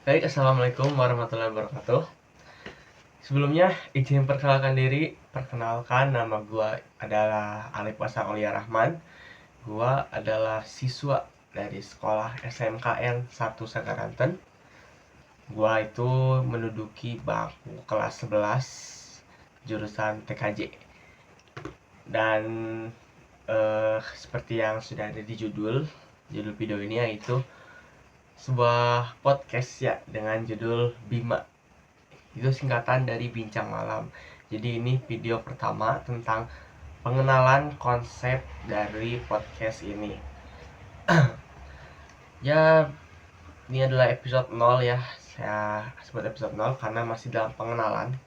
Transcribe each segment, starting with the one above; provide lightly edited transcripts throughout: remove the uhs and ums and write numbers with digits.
Baik, Assalamualaikum warahmatullahi wabarakatuh. Sebelumnya, izin perkenalkan nama gua adalah Alif Hasan Aulia Rahman. Gua adalah siswa dari sekolah SMKN 1 Sagaranten. Gua itu menduduki bangku kelas 11 jurusan TKJ. Dan seperti yang sudah ada di judul video ini, yaitu sebuah podcast ya dengan judul Bima. Itu singkatan dari Bincang Malam. Jadi ini video pertama tentang pengenalan konsep dari podcast ini. Ya, ini adalah episode 0 ya. Saya sebut episode 0 karena masih dalam pengenalan,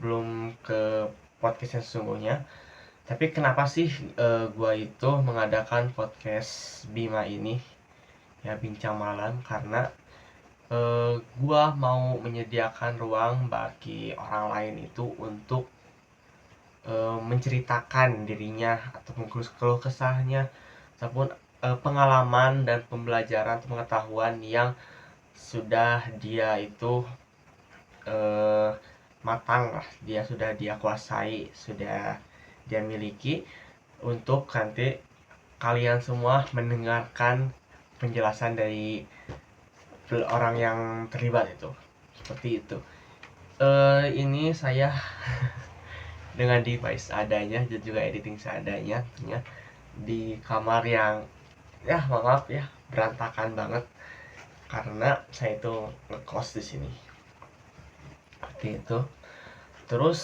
belum ke podcast yang sesungguhnya. Tapi kenapa sih gua itu mengadakan podcast Bima ini? Ya, Bincang Malam, karena gua mau menyediakan ruang bagi orang lain itu untuk menceritakan dirinya ataupun keluh kesahnya ataupun pengalaman dan pembelajaran atau pengetahuan yang sudah dia itu eh, matang lah, sudah dia kuasai, sudah dia miliki, untuk nanti kalian semua mendengarkan penjelasan dari orang yang terlibat itu. Seperti itu. Ini saya dengan device adanya dan juga editing seadanya, tentunya di kamar yang ya maaf ya berantakan banget karena saya itu ngekos di sini. Seperti itu. Terus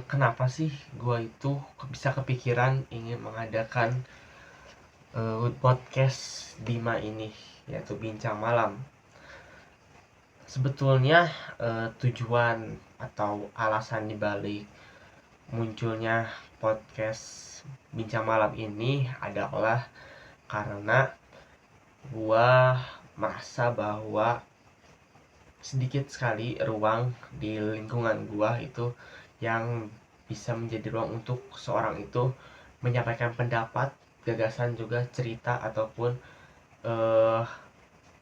kenapa sih gua itu bisa kepikiran ingin mengadakan podcast Bima ini, yaitu Bincang Malam. Sebetulnya tujuan atau alasan dibalik munculnya podcast Bincang Malam ini adalah karena gua merasa bahwa sedikit sekali ruang di lingkungan gua itu yang bisa menjadi ruang untuk seorang itu menyampaikan pendapat, gagasan, juga cerita ataupun eh,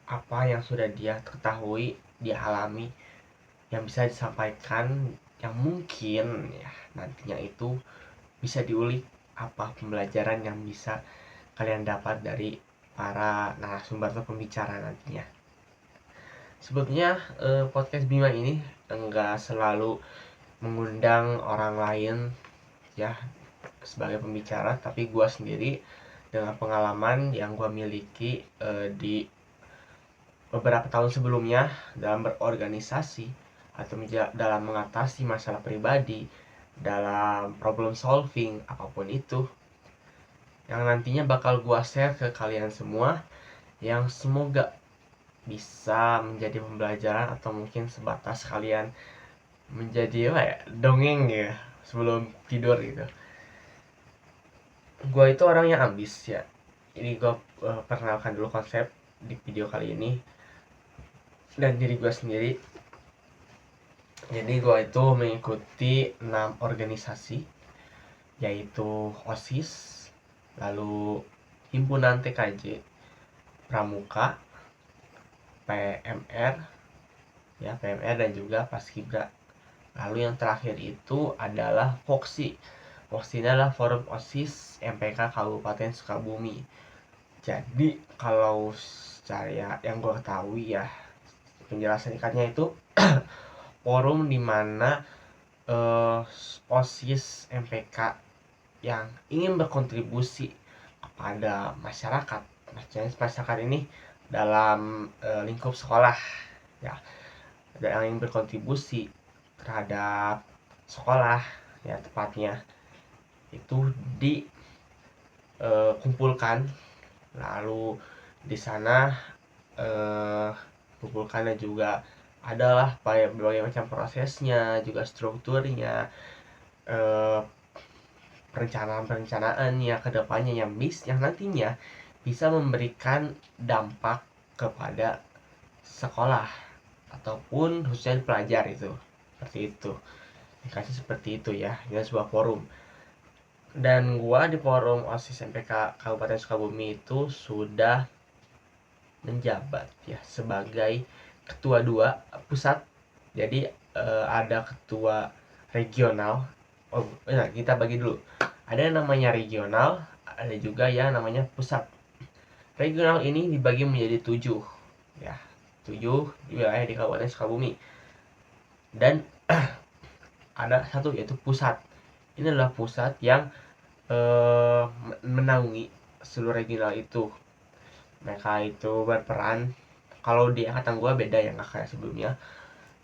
apa yang sudah dia ketahui, dia alami, yang bisa disampaikan, yang mungkin ya nantinya itu bisa diulik apa pembelajaran yang bisa kalian dapat dari para narasumber atau pembicara nantinya. Sebetulnya podcast Bima ini enggak selalu mengundang orang lain ya sebagai pembicara, tapi gue sendiri dengan pengalaman yang gue miliki di beberapa tahun sebelumnya dalam berorganisasi atau dalam mengatasi masalah pribadi, dalam problem solving apapun itu, yang nantinya bakal gue share ke kalian semua, yang semoga bisa menjadi pembelajaran atau mungkin sebatas kalian menjadi apa ya, dongeng ya sebelum tidur gitu. Gue itu orang yang ambis ya. Ini gue perkenalkan dulu konsep di video kali ini dan diri gue sendiri. Jadi gue itu mengikuti 6 organisasi, yaitu OSIS, lalu Himpunan TKJ, Pramuka, PMR, ya PMR dan juga Paskibra. Lalu yang terakhir itu adalah FOXI. FOXI ini adalah Forum OSIS MPK Kabupaten Sukabumi. Jadi kalau saya yang gue ketahui ya, penjelasan singkatnya itu forum di mana OSIS MPK yang ingin berkontribusi kepada masyarakat. Masyarakat ini dalam lingkup sekolah ya, ada yang ingin berkontribusi terhadap sekolah ya, tepatnya itu dikumpulkan, lalu di sana kumpulkan dan juga adalah berbagai macam prosesnya, juga strukturnya, perencanaan ya kedepannya yang nantinya bisa memberikan dampak kepada sekolah ataupun khususnya pelajar itu. Seperti itu, dikasih seperti itu ya, ini sebuah forum. Dan gua di forum OSIS MPK Kabupaten Sukabumi itu sudah menjabat ya sebagai ketua 2 pusat. Jadi ada ketua regional. Nah, kita bagi dulu. Ada yang namanya regional, ada juga yang namanya pusat. Regional ini dibagi menjadi 7 ya, 7 wilayah di Kabupaten Sukabumi. Dan ada satu yaitu pusat. Ini adalah pusat yang menaungi seluruh regional itu. Mereka itu berperan, kalau di angkatan gua beda ya, nggak kayak sebelumnya.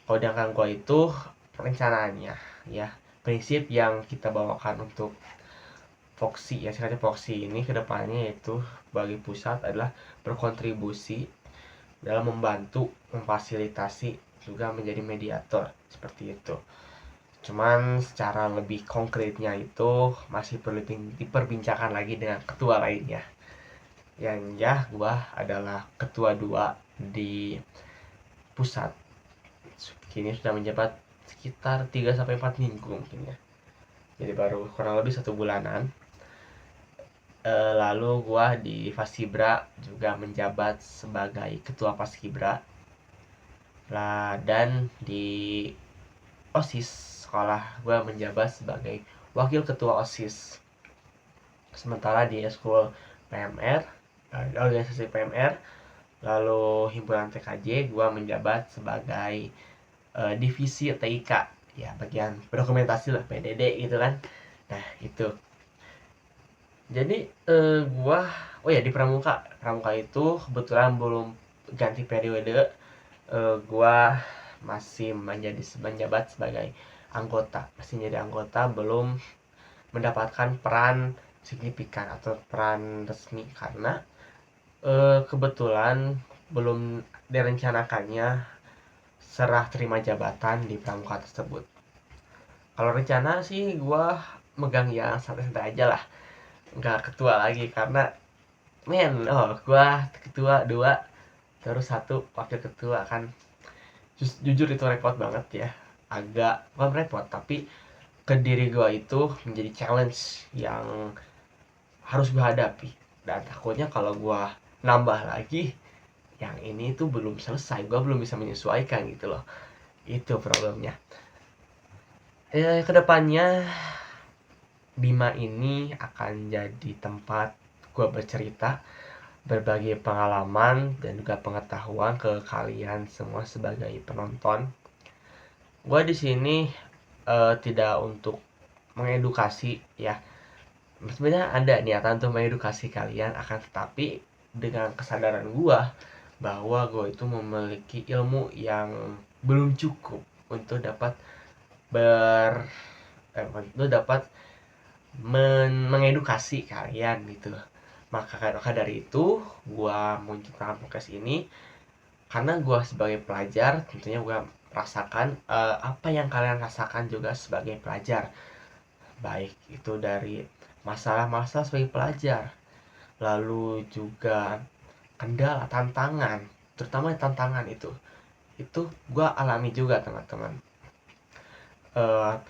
Kalau di angkatan gua itu perencanaannya ya, prinsip yang kita bawakan untuk Foxy ya, singkatnya Foxy ini kedepannya yaitu bagi pusat adalah berkontribusi dalam membantu, memfasilitasi, juga menjadi mediator seperti itu. Cuman secara lebih konkretnya itu masih perlu diperbincangkan lagi dengan ketua lainnya. Yang ya gua adalah ketua 2 di pusat. Kini sudah menjabat sekitar 3 sampai 4 minggu mungkin ya. Jadi baru kurang lebih 1 bulanan. Lalu gua di Fasibra juga menjabat sebagai ketua Paskibra. Dan di OSIS sekolah gua menjabat sebagai wakil ketua OSIS. Sementara di eskul PMR, organisasi PMR, lalu himpunan TKJ, gua menjabat sebagai divisi TIK ya, bagian dokumentasi lah, PDD gitu kan. Nah itu. Jadi gua ya di pramuka itu kebetulan belum ganti periode. Gua masih menjabat sebagai anggota, masih jadi anggota, belum mendapatkan peran signifikan atau peran resmi karena kebetulan belum direncanakannya serah terima jabatan di pramuka tersebut. Kalau rencana sih gua megang yang santai-santai aja lah, nggak ketua lagi karena gua ketua 2 terus 1 wakil ketua kan. Jujur itu repot banget ya, agak bukan repot tapi ke diri gua itu menjadi challenge yang harus gua hadapi. Dan takutnya kalau gua nambah lagi, yang ini tuh belum selesai, gua belum bisa menyesuaikan gitu loh. Itu problemnya. Kedepannya Bima ini akan jadi tempat gua bercerita, berbagi pengalaman dan juga pengetahuan ke kalian semua sebagai penonton. Gua di sini tidak untuk mengedukasi ya. Sebenarnya ada niatan untuk mengedukasi kalian, akan tetapi dengan kesadaran gua bahwa gua itu memiliki ilmu yang belum cukup untuk dapat untuk dapat mengedukasi kalian gitu. Maka dari itu gua menciptakan podcast ini karena gua sebagai pelajar tentunya gua rasakan apa yang kalian rasakan juga sebagai pelajar, baik itu dari masalah-masalah sebagai pelajar, lalu juga kendala, tantangan, terutama tantangan itu gua alami juga teman-teman.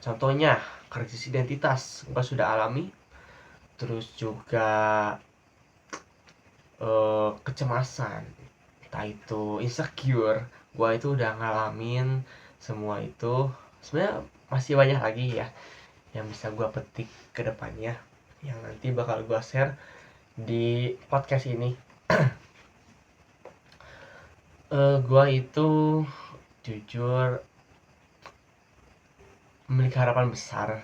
Contohnya krisis identitas gua sudah alami, terus juga kecemasan, entah itu insecure, gua itu udah ngalamin semua itu. Sebenarnya masih banyak lagi ya yang bisa gua petik ke depannya, yang nanti bakal gua share di podcast ini. Gua itu jujur memiliki harapan besar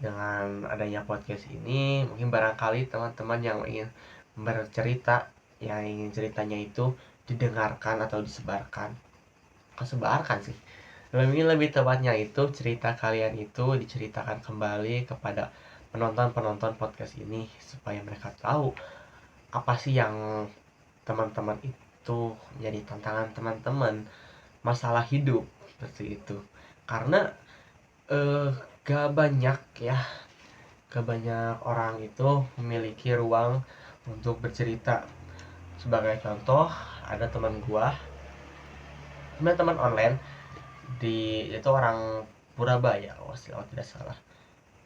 dengan adanya podcast ini. Mungkin barangkali teman-teman yang ingin bercerita, yang ingin ceritanya itu didengarkan atau disebarkan. Kesebarkan sih, lebih tepatnya itu cerita kalian itu diceritakan kembali kepada penonton podcast ini, supaya mereka tahu apa sih yang teman-teman itu menjadi tantangan teman-teman, masalah hidup seperti itu. Karena eh, gak banyak orang itu memiliki ruang untuk bercerita. Sebagai contoh, ada teman gua, teman online, itu orang Purabaya kalau tidak salah,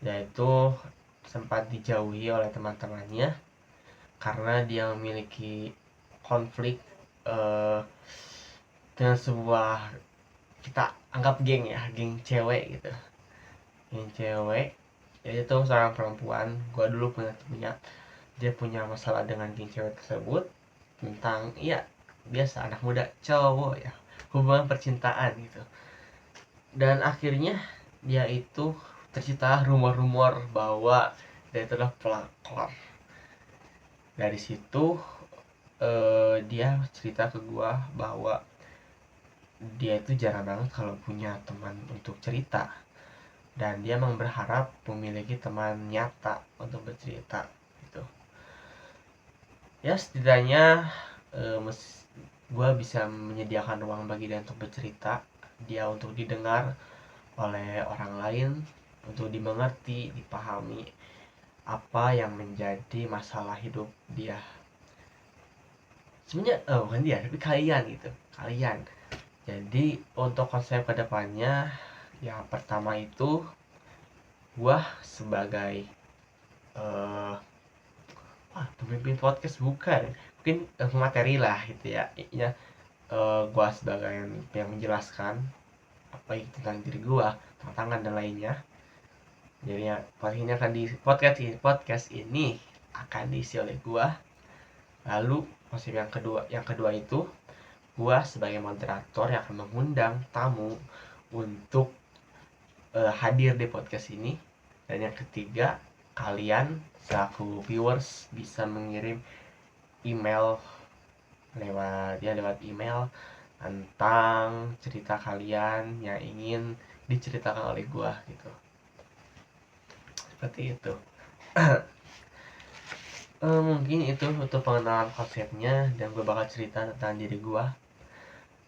yaitu sempat dijauhi oleh teman-temannya karena dia memiliki konflik dengan sebuah, kita anggap geng ya, geng cewek gitu, geng cewek. Jadi itu seorang perempuan, gua dulu punya dia punya masalah dengan geng cewek tersebut, tentang ya biasa anak muda cowok ya, hubungan percintaan gitu. Dan akhirnya dia itu tercipta rumor-rumor bahwa dia itu adalah pelakor. Dari situ dia cerita ke gua bahwa dia itu jarang banget kalau punya teman untuk cerita, dan dia memang berharap memiliki teman nyata untuk bercerita gitu. Ya setidaknya gue bisa menyediakan ruang bagi dia untuk bercerita, dia untuk didengar oleh orang lain, untuk dimengerti, dipahami apa yang menjadi masalah hidup dia. Sebenarnya bukan dia, tapi kalian gitu, kalian. Jadi untuk konsep kedepannya, yang pertama itu gua sebagai pemimpin podcast bukan, mungkin materi lah gitu ya. Ya, gua sebagai yang menjelaskan apa itu tentang diri gua, tantangan dan lainnya. Jadi ya, podcast ini akan diisi oleh gua. Lalu konsep yang kedua itu gua sebagai moderator yang akan mengundang tamu untuk hadir di podcast ini. Dan yang ketiga, kalian selaku viewers bisa mengirim email lewat email tentang cerita kalian yang ingin diceritakan oleh gua gitu. Seperti itu. Mungkin itu untuk pengenalan konsepnya, dan gue bakal cerita tentang diri gue.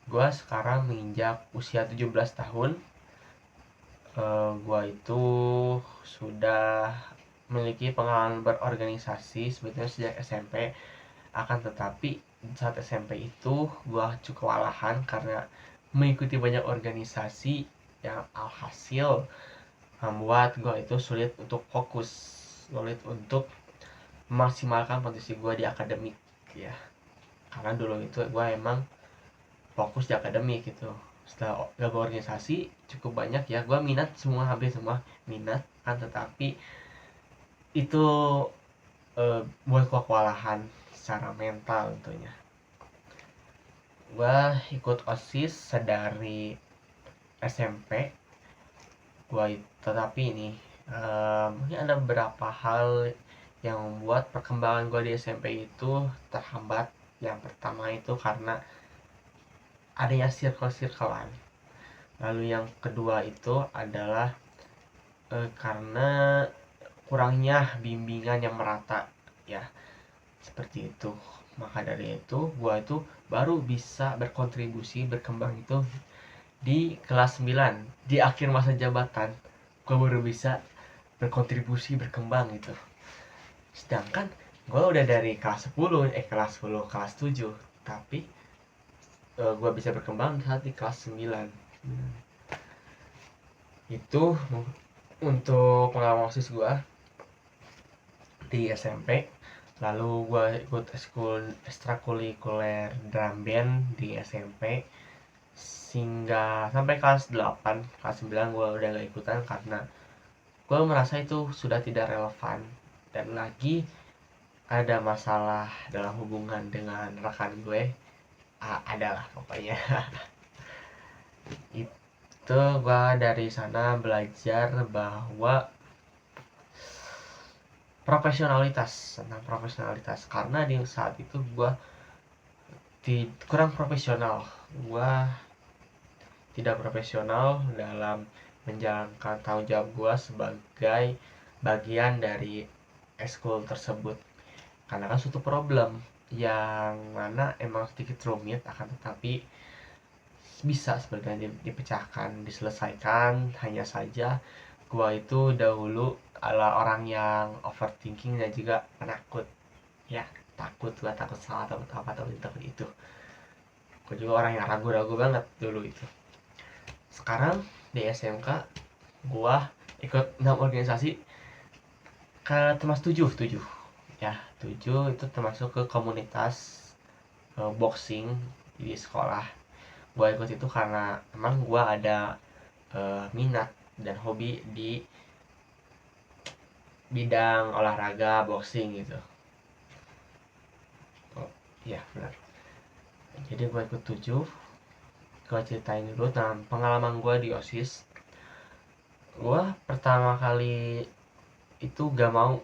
Gue sekarang menginjak usia 17 tahun. Gue itu sudah memiliki pengalaman berorganisasi sebetulnya sejak SMP. Akan tetapi saat SMP itu gue cukup kewalahan karena mengikuti banyak organisasi yang alhasil membuat gue itu sulit untuk fokus, sulit untuk memaksimalkan potensi gue di akademik ya. Karena dulu itu gue emang fokus di akademik gitu. Setelah gabung organisasi cukup banyak ya, gue minat semua, hampir semua minat kan, tetapi itu buat gue kewalahan secara mental tentunya. Gue ikut OSIS sedari SMP. Tetapi ini mungkin ada beberapa hal yang membuat perkembangan gue di SMP itu terhambat. Yang pertama itu karena adanya circle-circlean. Lalu yang kedua itu adalah karena kurangnya bimbingan yang merata ya, seperti itu. Maka dari itu gue itu baru bisa berkontribusi berkembang itu di kelas 9, di akhir masa jabatan gue baru bisa berkontribusi berkembang gitu. Sedangkan gue udah dari kelas 7, tapi gue bisa berkembang saat di kelas 9. Itu untuk pengalaman OSIS gue di SMP. Lalu gue ikut ekstrakurikuler drum band di SMP sehingga sampai kelas 8. Kelas 9 gue udah gak ikutan karena gue merasa itu sudah tidak relevan, dan lagi ada masalah dalam hubungan dengan rekan gue. Adalah pokoknya. Itu gue dari sana belajar bahwa tentang profesionalitas, karena di saat itu gue kurang profesional. Gue tidak profesional dalam menjalankan tanggung jawab gue sebagai bagian dari eskul tersebut, karena kan suatu problem yang mana emang sedikit rumit, akan tetapi bisa sebenarnya dipecahkan, diselesaikan. Hanya saja gua itu dahulu adalah orang yang overthinking dan juga penakut ya. Gua takut salah, takut apa, takut itu. Gua juga orang yang ragu-ragu banget dulu itu. Sekarang di SMK gua ikut 6 organisasi, termasuk 7 ya. 7 itu termasuk ke komunitas boxing di sekolah. gue ikut itu karena emang gue ada minat dan hobi di bidang olahraga boxing gitu. Oh, iya benar. Jadi gue ikut 7. Gue ceritain dulu tentang pengalaman gue di OSIS. Gue pertama kali itu gak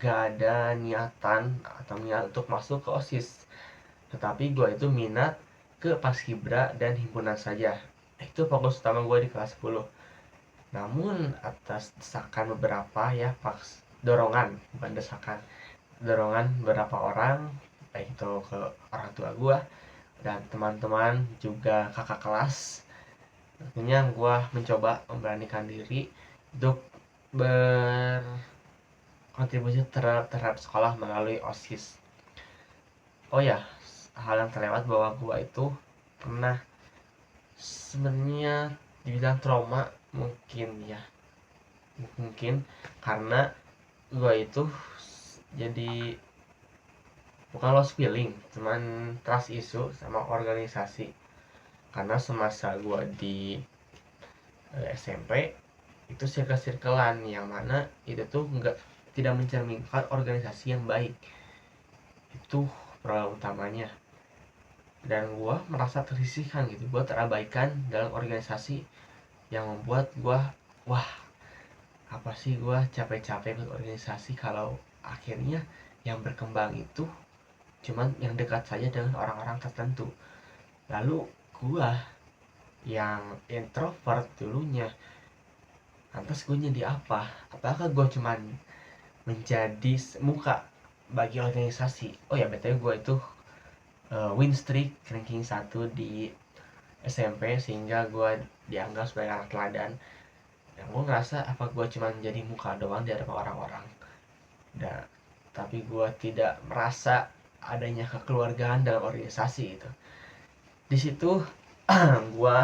ada niatan atau niat untuk masuk ke OSIS, tetapi gue itu minat ke paskibra dan himpunan saja. Itu fokus utama gue di kelas 10. Namun atas desakan beberapa ya, dorongan, bukan desakan, dorongan beberapa orang, baik itu ke orang tua gue dan teman-teman juga kakak kelas, akhirnya gue mencoba memberanikan diri untuk berkontribusi terhadap sekolah melalui OSIS. Oh ya, hal yang terlewat bahwa gue itu pernah sebenarnya dibilang trauma, mungkin karena gue itu jadi bukan lost feeling, cuman trust issue sama organisasi. Karena semasa gue di SMP itu circle-circlean yang mana itu tuh tidak mencerminkan organisasi yang baik. Itu problem utamanya. Dan gue merasa tersisihkan gitu, gue terabaikan dalam organisasi yang membuat gue, wah, apa sih gue capek-capek ikut organisasi kalau akhirnya yang berkembang itu cuman yang dekat saja dengan orang-orang tertentu. Lalu gue yang introvert dulunya, lantas gue jadi apa? Apakah gue cuman menjadi muka bagi organisasi? Oh ya, btw gue itu win streak ranking 1 di SMP, sehingga gue dianggap sebagai anak teladan. Dan gue ngerasa apa gue cuma jadi muka doang di hadapan orang-orang. Tapi gue tidak merasa adanya kekeluargaan dalam organisasi itu. Di situ gue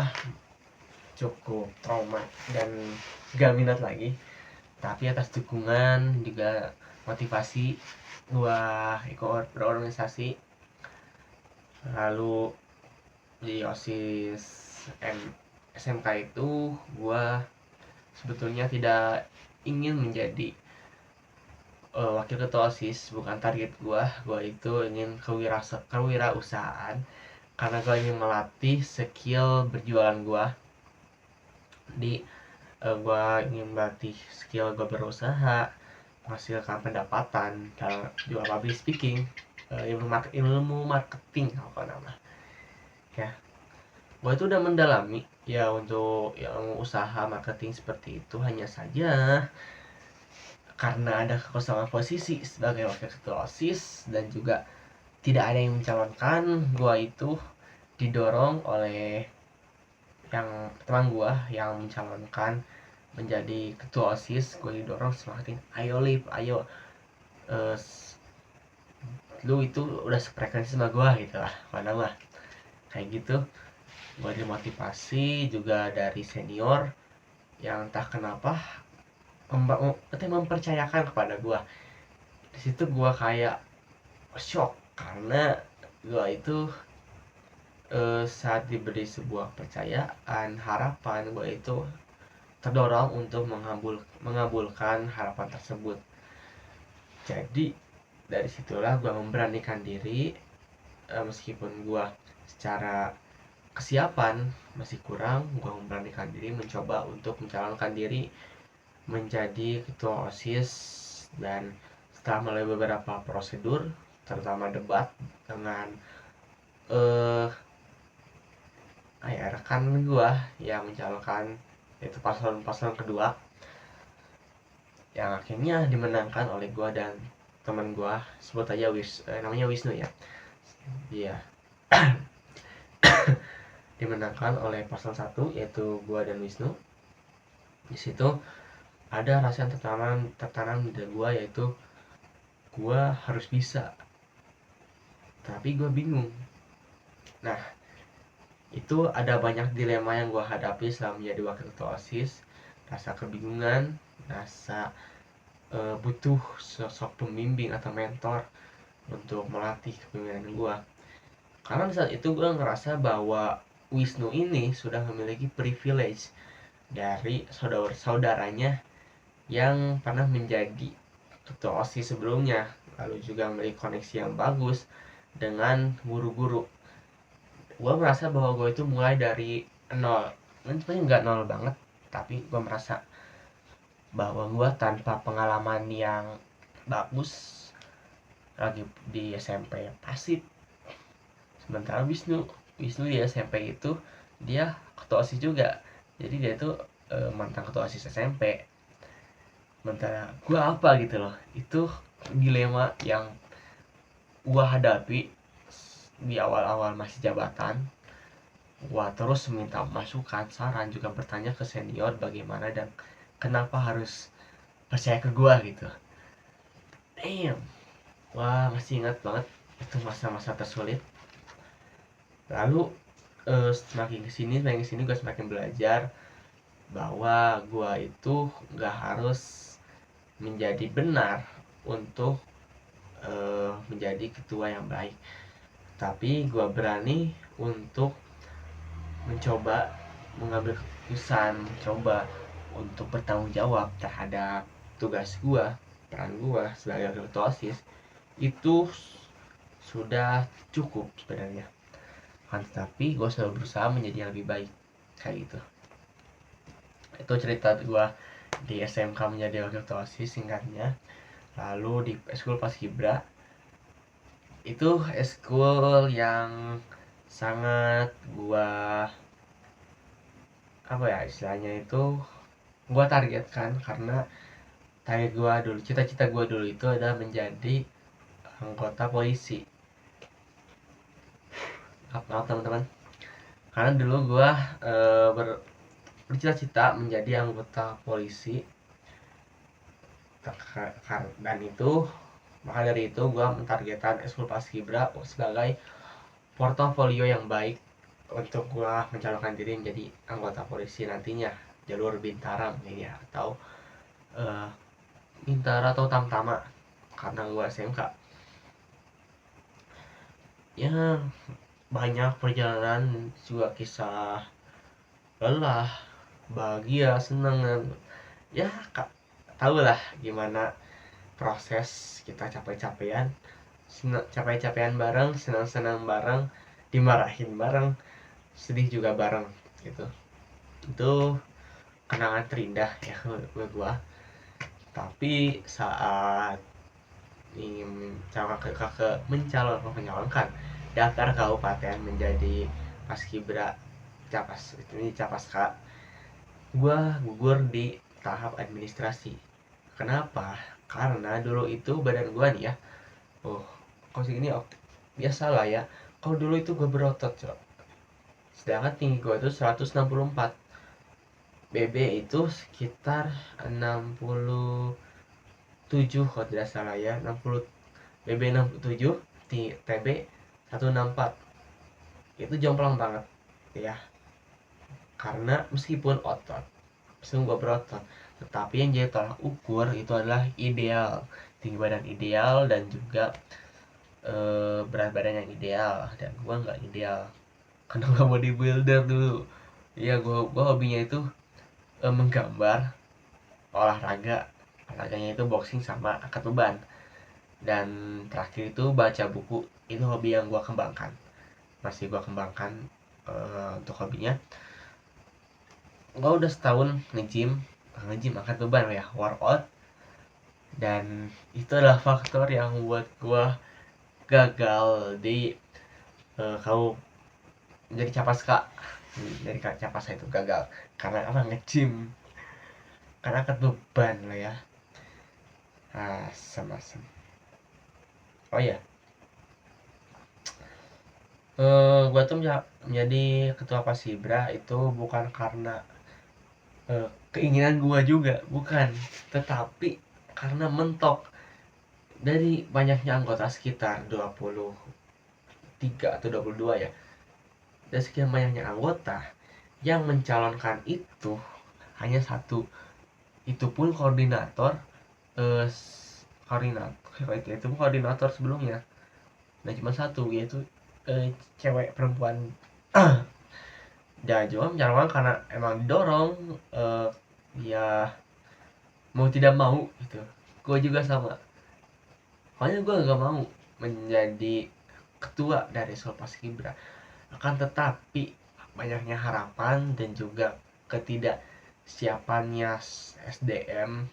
cukup trauma dan gak minat lagi. Tapi atas dukungan juga motivasi, gue ikut berorganisasi. Lalu di OSIS SMK itu gue sebetulnya tidak ingin menjadi wakil ketua OSIS, bukan target gue itu ingin kewirausahaan, karena gue ingin melatih skill berjualan gue gue ingin melatih skill gue berusaha, menghasilkan pendapatan dalam jual public speaking, ilmu marketing apa nama ya. Gue itu udah mendalami ya untuk yang usaha marketing seperti itu, hanya saja karena ada kekosongan posisi sebagai wakil ketua OSIS dan juga tidak ada yang mencalonkan, gue itu didorong oleh yang teman gue yang mencalonkan menjadi ketua OSIS. Gue didorong semangatin, ayo Lip, ayo, lu itu udah sefrekuensi sama gue gitu lah, mana mah kayak gitu. Gue dimotivasi juga dari senior yang entah kenapa mempercayakan kepada gue. Di situ gue kayak shock karena gue itu saat diberi sebuah percayaan, harapan, gue itu terdorong untuk mengabulkan harapan tersebut. Jadi dari situlah gue memberanikan diri, meskipun gue secara kesiapan masih kurang, gue memberanikan diri mencoba untuk mencalonkan diri menjadi ketua OSIS. Dan setelah melalui beberapa prosedur, terutama debat dengan rekan gue yang mencalonkan, yaitu paslon kedua, yang akhirnya dimenangkan oleh gue dan teman gue, sebut aja namanya Wisnu ya. Iya. Dimenangkan oleh paslon 1, yaitu gue dan Wisnu. Di situ ada rasa yang tertanam di gue, yaitu gue harus bisa, tapi gue bingung. Nah, itu ada banyak dilema yang gue hadapi selama menjadi wakil ketua OSIS. Rasa kebingungan, rasa butuh sosok pembimbing atau mentor untuk melatih kepemimpinan gue. Karena di saat itu gue ngerasa bahwa Wisnu ini sudah memiliki privilege dari saudara-saudaranya yang pernah menjadi ketua OSIS sebelumnya, lalu juga memiliki koneksi yang bagus dengan guru-guru. Gue merasa bahwa gue itu mulai dari nol, sebenarnya nggak nol banget, tapi gue merasa bahwa gue tanpa pengalaman yang bagus lagi di SMP pasif. Sementara Wisnu di SMP itu dia ketua OSIS juga, jadi dia tuh mantan ketua OSIS SMP. Sementara gue apa gitu loh, itu dilema yang gue hadapi di awal-awal masih jabatan. Gue terus minta masukan, saran, juga bertanya ke senior bagaimana dan kenapa harus percaya ke gue gitu. Damn, wah masih ingat banget itu masa-masa tersulit. Lalu semakin kesini gue semakin belajar bahwa gue itu nggak harus menjadi benar untuk menjadi ketua yang baik, tapi gue berani untuk mencoba mengambil keputusan, mencoba untuk bertanggung jawab terhadap tugas gue, peran gue sebagai ketua OSIS. Itu sudah cukup sebenarnya kan, tapi gue selalu berusaha menjadi yang lebih baik kayak gitu. Itu cerita gue di SMK menjadi wakil ketua OSIS singkatnya. Lalu di eskul paskibra, itu eskul yang sangat gua apa ya istilahnya itu gua targetkan, karena target gua dulu, cita-cita gua dulu itu adalah menjadi anggota polisi. Maaf teman-teman, karena dulu gua bercita-cita menjadi anggota polisi, dan itu maka dari itu gue mentargetkan eskul paskibra sebagai portofolio yang baik untuk gue mencalonkan diri menjadi anggota polisi nantinya, jalur bintara mungkin ya, atau bintara atau tamtama karena gue SMK. Ya banyak perjalanan juga, kisah lelah, bahagia, senang, ya tau lah gimana proses kita capek-capean bareng, senang-senang bareng, dimarahin bareng, sedih juga bareng gitu. Itu kenangan terindah ya buat gua. Tapi saat ingin mencalonkan daftar kabupaten menjadi paskibra Capaska, gua gugur di tahap administrasi. Kenapa? Karena dulu itu badan gua nih ya, kalau segini biasa lah ya. Kalau dulu itu gue berotot cok, sedangkan tinggi gue itu 164, BB itu sekitar 67 kalau tidak salah ya, 60, BB 67, TB 164. Itu jomplang banget ya, karena meskipun gue berotot, tetapi yang jadi tolak ukur itu adalah ideal, tinggi badan ideal, dan juga berat badan yang ideal. Dan gue nggak ideal karena gue bodybuilder dulu ya. Gue hobinya itu menggambar, olahraganya itu boxing sama angkat beban, dan terakhir itu baca buku. Itu hobi yang gue kembangkan, masih gue kembangkan. Untuk hobinya gue udah setahun nge-gym angkat beban ya, workout, dan itu adalah faktor yang buat gue gagal di kau menjadi capaska. Dari capaska itu gagal karena apa, nge-gym, karena angkat beban lah ya. Asem. Oh iya, gua tuh menjadi ketua paskibra itu bukan karena keinginan gua juga, bukan, tetapi karena mentok dari banyaknya anggota, sekitar 23 atau 22 ya. Dan sekian banyaknya anggota yang mencalonkan itu hanya satu, itu pun koordinator koordinator sebelumnya. Nah cuma satu, yaitu cewek perempuan dan juga mencalonkan karena emang didorong, ya mau tidak mau gitu. Gue juga sama, pokoknya gue gak mau menjadi ketua dari Soul Paskibra. Akan tetapi banyaknya harapan dan juga ketidaksiapannya SDM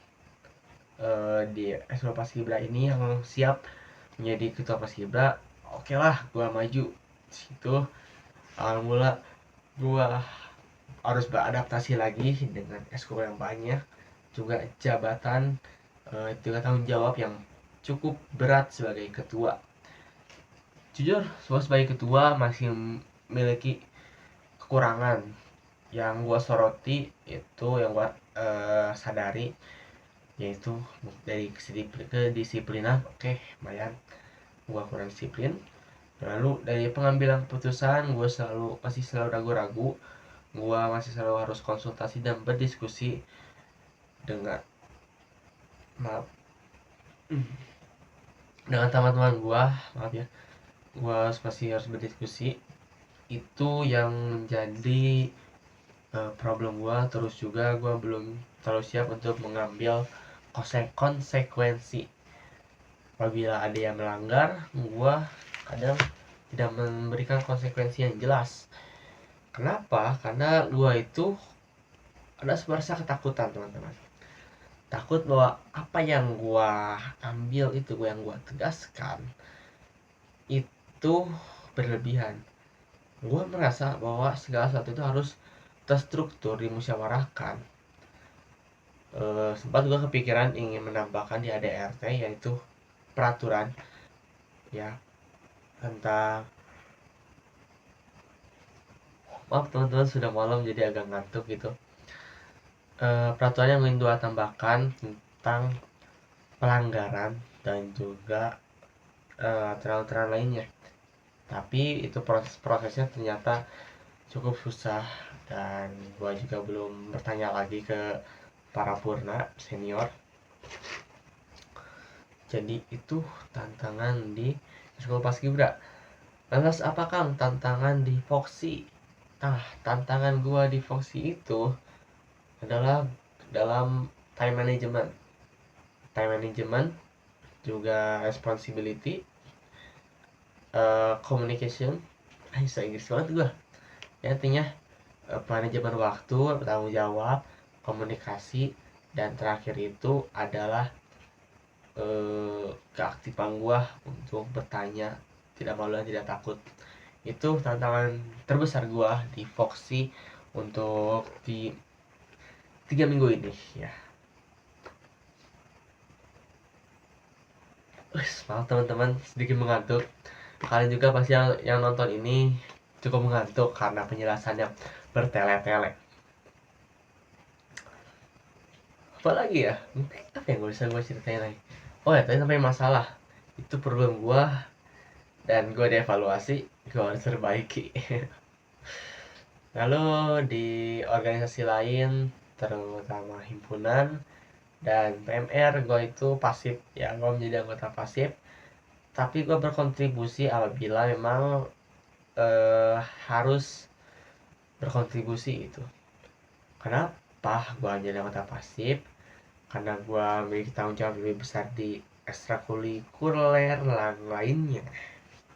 di Soul Paskibra ini yang siap menjadi ketua Paskibra. Oke lah, gue maju situ. Awal mula gue harus beradaptasi lagi dengan eskul yang banyak, juga jabatan, juga tanggung jawab yang cukup berat sebagai ketua. Jujur, sebagai ketua masih memiliki kekurangan yang gue soroti, itu yang gue sadari, yaitu dari kedisiplinan. Oke, lumayan gue kurang disiplin. Lalu dari pengambilan keputusan gue masih selalu ragu-ragu. Gue masih selalu harus konsultasi dan berdiskusi dengan maaf dengan teman-teman gue, maaf ya. Gue masih harus berdiskusi, itu yang menjadi problem gue. Terus juga gue belum terlalu siap untuk mengambil konsekuensi apabila ada yang melanggar. Gue kadang tidak memberikan konsekuensi yang jelas. Kenapa? Karena gue itu ada rasa ketakutan, teman-teman. Takut bahwa apa yang gue ambil itu, yang gue tegaskan itu berlebihan. Gue merasa bahwa segala sesuatu itu harus terstruktur, dimusyawarahkan. Sempat gue kepikiran ingin menambahkan di ADRT, yaitu peraturan ya tentang, maaf teman-teman sudah malam jadi agak ngantuk gitu. Peraturan yang ingin gue tambahkan tentang pelanggaran dan juga aturan-aturan lainnya. Tapi itu prosesnya ternyata cukup susah, dan gue juga belum bertanya lagi ke para purna senior. Jadi itu tantangan di Sekolah Paskibra. Lantas apakah tantangan di Foxy? Tantangan gua di Foxy itu adalah dalam time management. Time management, juga responsibility, communication. Bisa Inggris banget gua. Ya, artinya manajemen waktu, bertanggung jawab, komunikasi, dan terakhir itu adalah keaktifan gua untuk bertanya, tidak malu dan tidak takut. Itu tantangan terbesar gua di Foxy untuk di 3 minggu ini ya. Maaf teman-teman, sedikit mengantuk. Kalian juga pasti yang nonton ini cukup mengantuk karena penjelasannya bertele-tele. Apalagi ya, mungkin apa yang bisa gue ceritain lagi. Oh ya, tadi sampai masalah itu problem gue, dan gue dievaluasi, gue harus perbaiki. Lalu di organisasi lain, terutama himpunan dan PMR, gue itu pasif ya, gue menjadi anggota pasif. Tapi gue berkontribusi apabila memang harus berkontribusi itu. Kenapa gue jadi anggota pasif? Karena gue memiliki tanggung jawab lebih besar di ekstrakurikuler lainnya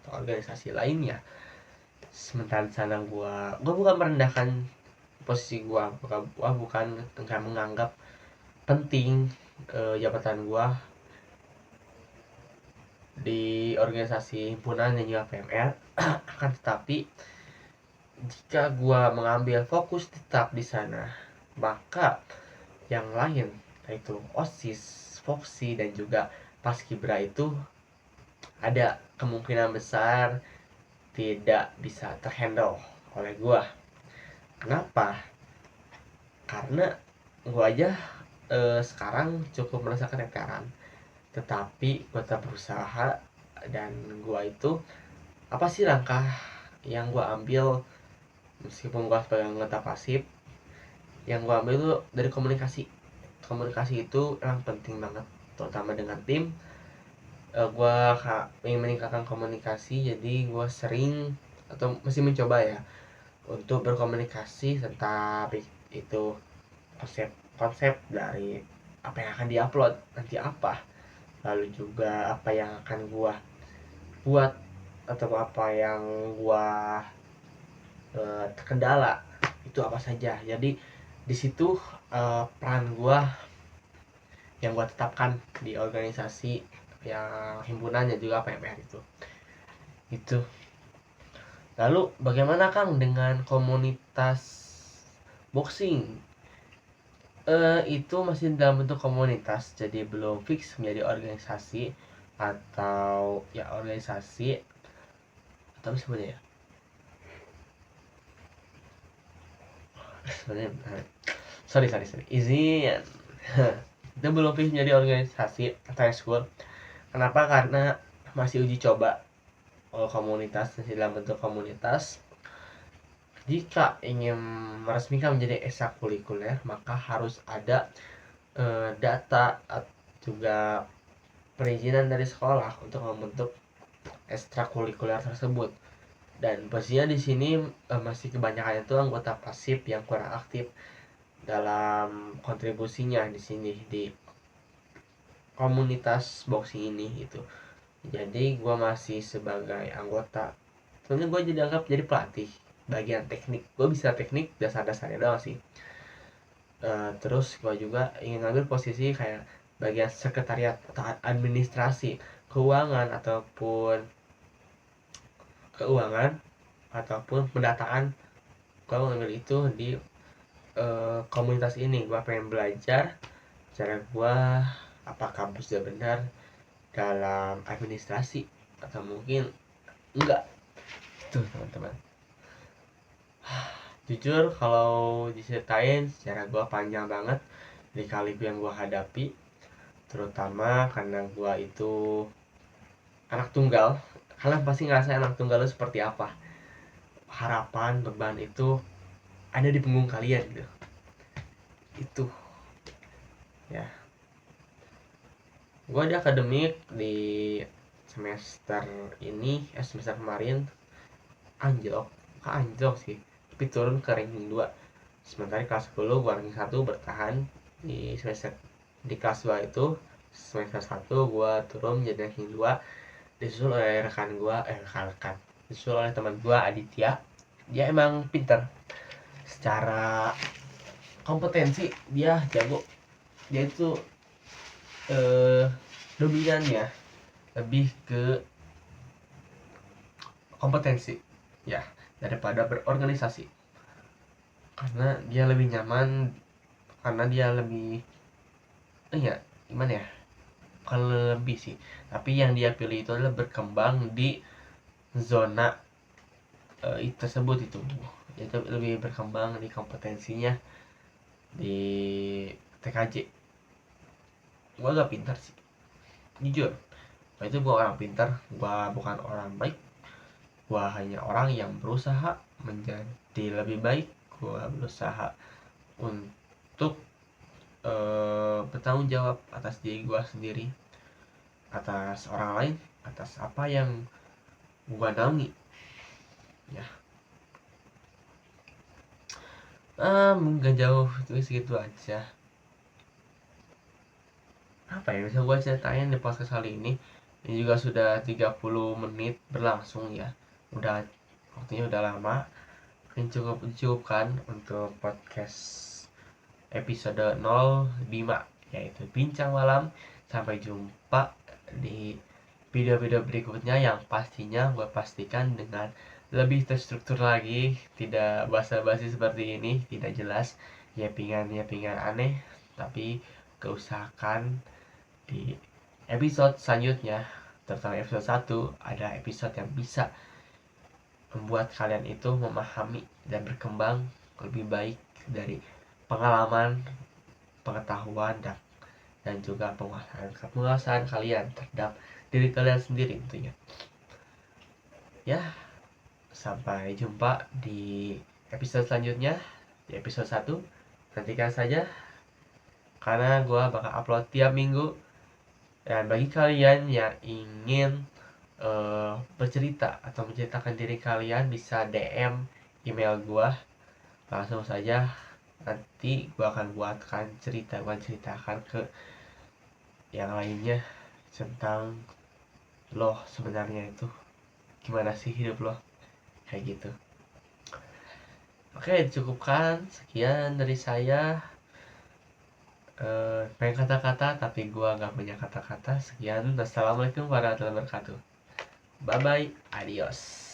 atau organisasi lainnya. Sementara di sana gue bukan merendahkan posisi gue bukan enggak menganggap penting jabatan gue di organisasi himpunan dan juga PMR. Akan tetapi jika gue mengambil fokus tetap di sana, maka yang lain, yaitu OSIS, Foxy, dan juga Paskibra itu ada kemungkinan besar tidak bisa terhandle oleh gue. Kenapa? Karena gue aja sekarang cukup merasa keteteran, tetapi gue tetap berusaha. Dan gue itu, apa sih langkah yang gue ambil meskipun gue sebagai anggota pasif? Yang gue ambil itu dari komunikasi itu emang penting banget, terutama dengan tim. Gue ingin meningkatkan komunikasi, jadi gue sering atau masih mencoba ya untuk berkomunikasi tentang itu konsep dari apa yang akan diupload nanti apa, lalu juga apa yang akan gua buat atau apa yang gua terkendala itu apa saja. Jadi di situ peran gua yang gua tetapkan di organisasi yang himpunannya juga PMR itu. Lalu bagaimana Kang dengan komunitas boxing? Itu masih dalam bentuk komunitas, jadi belum fix menjadi organisasi atau ya organisasi atau sebenarnya sebenarnya sorry izin itu belum fix menjadi organisasi atau school. Kenapa? Karena masih uji coba komunitas, masih dalam bentuk komunitas. Jika ingin meresmikan menjadi ekstrakurikuler, maka harus ada data juga perizinan dari sekolah untuk membentuk ekstrakurikuler tersebut. Dan posisinya di sini masih kebanyakan itu anggota pasif yang kurang aktif dalam kontribusinya di sini di komunitas boxing ini itu. Jadi gue masih sebagai anggota. Soalnya gue jadi anggap jadi pelatih bagian teknik. Gue bisa teknik dasar-dasarnya doang sih. Terus gue juga ingin ngambil posisi kayak bagian sekretariat atau administrasi keuangan ataupun pendataan. Gue ngambil itu di komunitas ini. Gue pengen belajar cara gue apakah sudah benar dalam administrasi atau mungkin enggak. Tuh teman-teman, jujur kalau diceritain secara gue panjang banget di kali yang gue hadapi, terutama karena gue itu anak tunggal. Kalian pasti ngerasa anak tunggal itu seperti apa, harapan beban itu ada di punggung kalian gitu. Itu ya, gue di akademik di semester ini semester kemarin anjlok sih, tapi turun ke ranking 2. Sementara kelas 10 gue ranking 1 bertahan di semester. Di kelas 2 itu semester 1 gue turun menjadi ranking 2, disusul oleh disusul oleh teman gue Aditya. Dia emang pinter secara kompetensi, dia jago, dia itu dominannya lebih ke kompetensi ya daripada berorganisasi, karena dia lebih nyaman, karena dia lebih ya gimana ya, kalau lebih sih, tapi yang dia pilih itu adalah berkembang di zona tersebut itu lebih berkembang di kompetensinya di TKJ. Gue gak pintar sih, jujur. Itu gue orang pintar, gue bukan orang baik. Gue hanya orang yang berusaha menjadi lebih baik. Gue berusaha untuk bertanggung jawab atas diri gue sendiri, atas orang lain, atas apa yang gue naungi ya. Mungkin jauh itu segitu aja. Apa ya bisa gue ceritain di podcast kali ini. Ini juga sudah 30 menit berlangsung ya. Waktunya udah lama. Mungkin cukupkan untuk podcast episode 05, yaitu Bincang Malam. Sampai jumpa di video-video berikutnya yang pastinya gue pastikan dengan lebih terstruktur lagi, tidak basa-basi seperti ini, tidak jelas, yapingan aneh, tapi keusahakan di episode selanjutnya, terutama episode 1, ada episode yang bisa membuat kalian itu memahami dan berkembang lebih baik dari pengalaman, pengetahuan, dan juga penguasaan kalian terhadap diri kalian sendiri tentunya. Ya, sampai jumpa di episode selanjutnya, di episode 1. Nantikan saja, karena gue bakal upload tiap minggu. Dan bagi kalian yang ingin bercerita atau menceritakan diri kalian, bisa DM email gue, langsung saja nanti gue akan ceritakan ke yang lainnya tentang lo sebenarnya itu gimana sih hidup lo kayak gitu. Oke, cukupkan sekian dari saya. Pengen kata-kata tapi gua nggak punya kata-kata. Sekian, assalamualaikum warahmatullahi wabarakatuh. Bye bye, adios.